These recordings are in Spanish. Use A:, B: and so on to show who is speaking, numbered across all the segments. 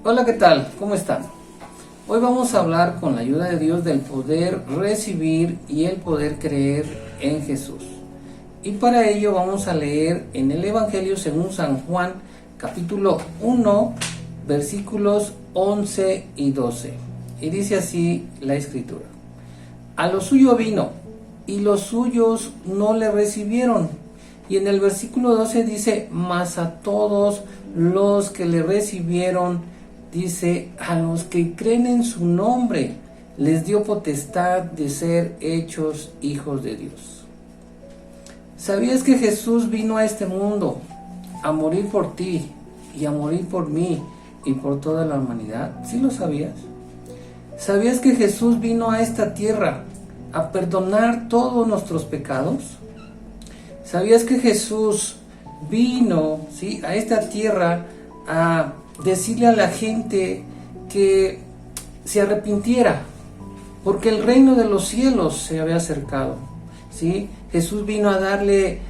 A: Hola, ¿qué tal? ¿Cómo están? Hoy vamos a hablar con la ayuda de Dios del poder recibir y el poder creer en Jesús. Y para ello vamos a leer en el Evangelio según San Juan, capítulo 1, versículos 11 y 12. Y dice así la Escritura: A lo suyo vino, y los suyos no le recibieron. Y en el versículo 12 dice: mas a todos los que le recibieron, dice, a los que creen en su nombre, les dio potestad de ser hechos hijos de Dios. ¿Sabías que Jesús vino a este mundo a morir por ti y a morir por mí y por toda la humanidad? ¿Sí lo sabías? ¿Sabías que Jesús vino a esta tierra a perdonar todos nuestros pecados? ¿Sabías que Jesús vino, ¿sí?, a esta tierra a decirle a la gente que se arrepintiera, porque el reino de los cielos se había acercado, ¿sí? Jesús vino a darle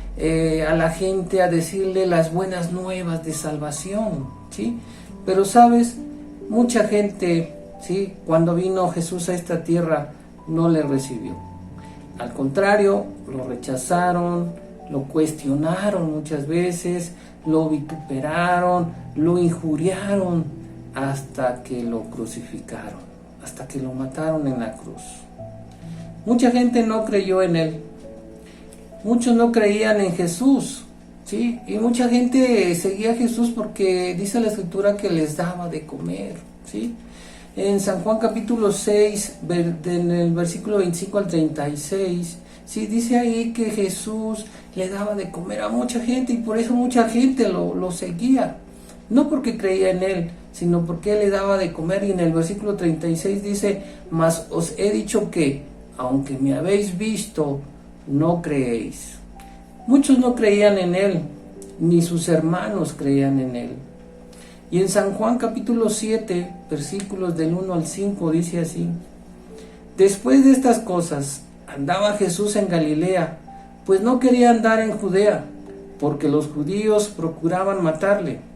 A: a la gente, a decirle las buenas nuevas de salvación, ¿sí? Pero sabes, mucha gente, ¿sí?, cuando vino Jesús a esta tierra no le recibió. Al contrario, lo rechazaron, lo cuestionaron muchas veces, lo vituperaron, lo injuriaron, hasta que lo crucificaron, hasta que lo mataron en la cruz. Mucha gente no creyó en él, muchos no creían en Jesús, ¿sí? Y mucha gente seguía a Jesús porque dice la Escritura que les daba de comer, ¿sí? En San Juan capítulo 6, en el versículo 25 al 36, sí, dice ahí que Jesús le daba de comer a mucha gente y por eso mucha gente lo seguía. No porque creía en él, sino porque él le daba de comer. Y en el versículo 36 dice: mas os he dicho que, aunque me habéis visto, no creéis. Muchos no creían en él, ni sus hermanos creían en él. Y en San Juan capítulo 7, versículos del 1 al 5, dice así: después de estas cosas, andaba Jesús en Galilea, pues no quería andar en Judea, porque los judíos procuraban matarle.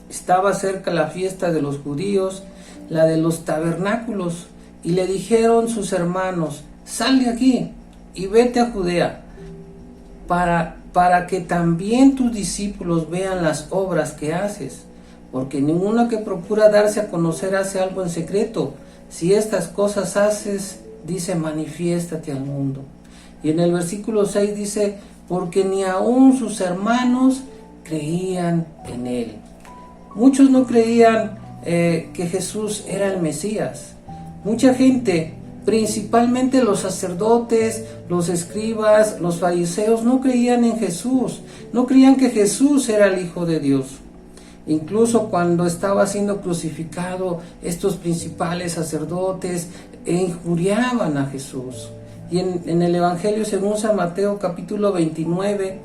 A: Estaba cerca la fiesta de los judíos, la de los tabernáculos, y le dijeron sus hermanos: sal de aquí y vete a Judea, para que también tus discípulos vean las obras que haces, porque ninguno que procura darse a conocer hace algo en secreto. Si estas cosas haces, dice, manifiéstate al mundo. Y en el versículo 6 dice: porque ni aun sus hermanos creían en él. Muchos no creían que Jesús era el Mesías. Mucha gente, principalmente los sacerdotes, los escribas, los fariseos, no creían en Jesús. No creían que Jesús era el Hijo de Dios. Incluso cuando estaba siendo crucificado, estos principales sacerdotes injuriaban a Jesús. Y en el Evangelio según San Mateo capítulo 29,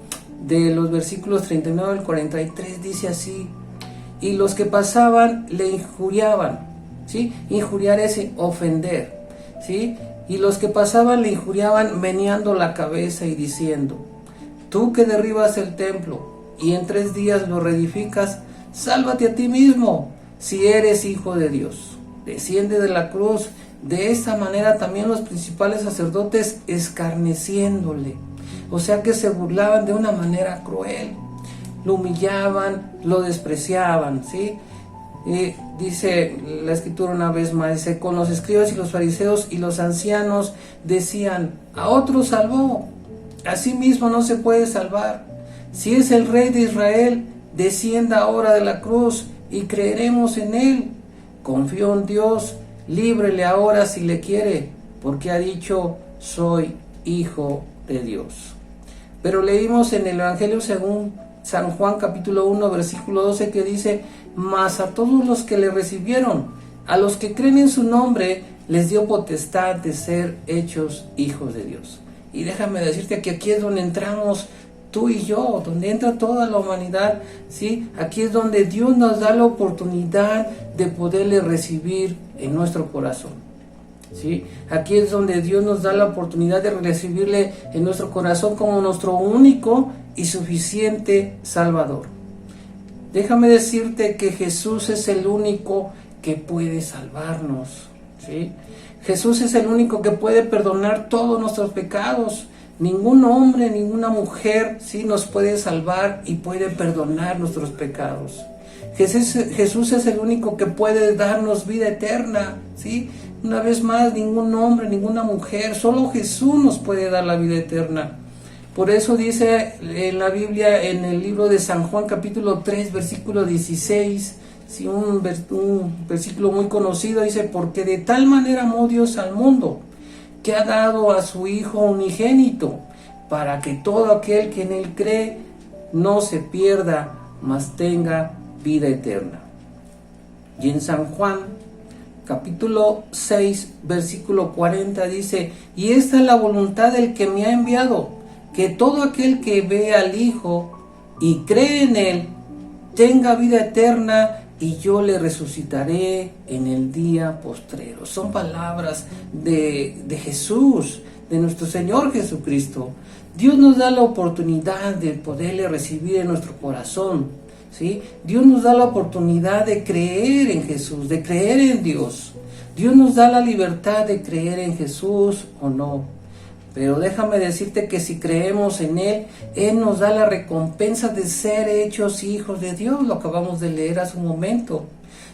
A: de los versículos 39 al 43, dice así: y los que pasaban le injuriaban, ¿sí? Injuriar es ofender, ¿sí? Y los que pasaban le injuriaban meneando la cabeza y diciendo: tú que derribas el templo y en 3 días lo reedificas, sálvate a ti mismo, si eres hijo de Dios. Desciende de la cruz. De esta manera también los principales sacerdotes, escarneciéndole, o sea que se burlaban de una manera cruel, lo humillaban, lo despreciaban, ¿sí? Dice la Escritura una vez más, dice: con los escribas y los fariseos y los ancianos decían: a otro salvó, a sí mismo no se puede salvar. Si es el Rey de Israel, descienda ahora de la cruz y creeremos en él. Confío en Dios, líbrele ahora si le quiere, porque ha dicho: soy hijo de Dios. Pero leímos en el Evangelio según San Juan capítulo 1, versículo 12, que dice: mas a todos los que le recibieron, a los que creen en su nombre, les dio potestad de ser hechos hijos de Dios. Y déjame decirte que aquí es donde entramos tú y yo, donde entra toda la humanidad, ¿sí? Aquí es donde Dios nos da la oportunidad de poderle recibir en nuestro corazón, ¿sí? Aquí es donde Dios nos da la oportunidad de recibirle en nuestro corazón como nuestro único y suficiente Salvador. Déjame decirte que Jesús es el único que puede salvarnos, ¿sí? Jesús es el único que puede perdonar todos nuestros pecados. Ningún hombre, ninguna mujer, ¿sí?, nos puede salvar y puede perdonar nuestros pecados. Jesús es el único que puede darnos vida eterna, ¿sí? Una vez más, ningún hombre, ninguna mujer, solo Jesús nos puede dar la vida eterna. Por eso dice en la Biblia, en el libro de San Juan, capítulo 3, versículo 16, ¿sí?, un versículo muy conocido, dice: porque de tal manera amó Dios al mundo, que ha dado a su Hijo unigénito, para que todo aquel que en Él cree no se pierda, mas tenga vida eterna. Y en San Juan, capítulo 6, versículo 40 dice: y esta es la voluntad del que me ha enviado, que todo aquel que ve al Hijo y cree en Él tenga vida eterna, y yo le resucitaré en el día postrero. Son palabras de Jesús, de nuestro Señor Jesucristo. Dios nos da la oportunidad de poderle recibir en nuestro corazón, ¿sí? Dios nos da la oportunidad de creer en Jesús, de creer en Dios. Dios nos da la libertad de creer en Jesús o no. Pero déjame decirte que si creemos en Él, Él nos da la recompensa de ser hechos hijos de Dios. Lo acabamos de leer hace un momento.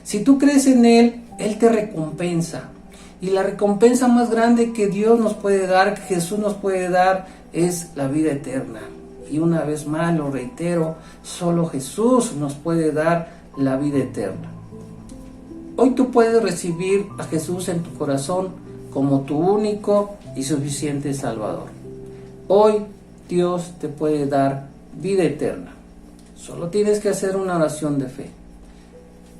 A: Si tú crees en Él, Él te recompensa. Y la recompensa más grande que Dios nos puede dar, que Jesús nos puede dar, es la vida eterna. Y una vez más lo reitero, solo Jesús nos puede dar la vida eterna. Hoy tú puedes recibir a Jesús en tu corazón como tu único y suficiente Salvador. Hoy Dios te puede dar vida eterna. Solo tienes que hacer una oración de fe.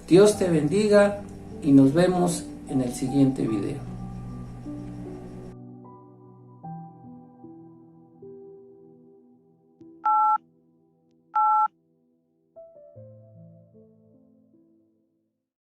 A: Dios te bendiga y nos vemos en el siguiente video.